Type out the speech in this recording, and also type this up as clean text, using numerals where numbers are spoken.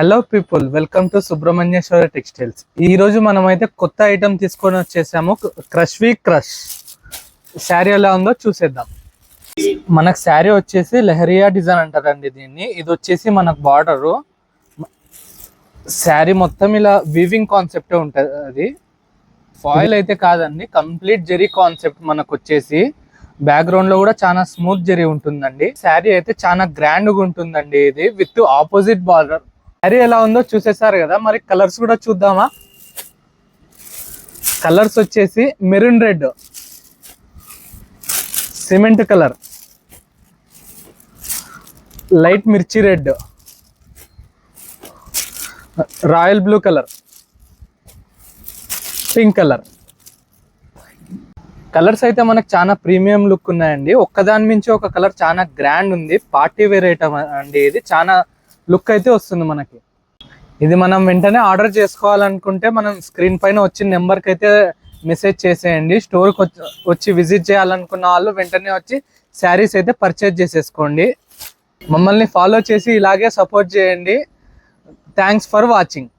Hello people, welcome to Subrahmanyeswara textiles. ఈ రోజు మనమైతే కొత్త ఐటమ్ తీసుకొని వచ్చేసాము. క్రష్ శారీ ఎలా ఉందో చూసేద్దాం. మనకు శారీ వచ్చేసి లెహరియా డిజైన్ అంటారండి దీన్ని. ఇది వచ్చేసి మనకు బార్డరు. శారీ మొత్తం ఇలా వీవింగ్ కాన్సెప్టే ఉంటుంది. అది ఫాయిల్ అయితే కాదండి, కంప్లీట్ జెరీ కాన్సెప్ట్. మనకు వచ్చేసి బ్యాక్గ్రౌండ్ లో కూడా చాలా స్మూత్ జెరీ ఉంటుందండి. శారీ అయితే చాలా గ్రాండ్ గా ఉంటుందండి. ఇది విత్ ఆపోజిట్ బార్డర్. శారీ ఎలా ఉందో చూసేసారు కదా, మరి కలర్స్ కూడా చూద్దామా. కలర్స్ వచ్చేసి maroon red, cement colour, light మిర్చి red, royal blue colour, pink colour. Colours అయితే మనకు చాలా ప్రీమియం లుక్ ఉన్నాయండి. ఒక్కదాని మించి ఒక కలర్ చాలా గ్రాండ్ ఉంది. పార్టీ వేర్ ఐటమ్ అండి. ఇది చాలా లుక్ అయితే వస్తుంది మనకి. ఇది మనం వెంటనే ఆర్డర్ చేసుకోవాలనుకుంటే మనం స్క్రీన్ పైన వచ్చిన నెంబర్కి అయితే మెసేజ్ చేసేయండి. స్టోర్కి వచ్చి విజిట్ చేయాలనుకున్న వాళ్ళు వెంటనే వచ్చి శారీస్ అయితే పర్చేజ్ చేసేసుకోండి. మమ్మల్ని ఫాలో చేసి ఇలాగే సపోర్ట్ చేయండి. Thanks for watching.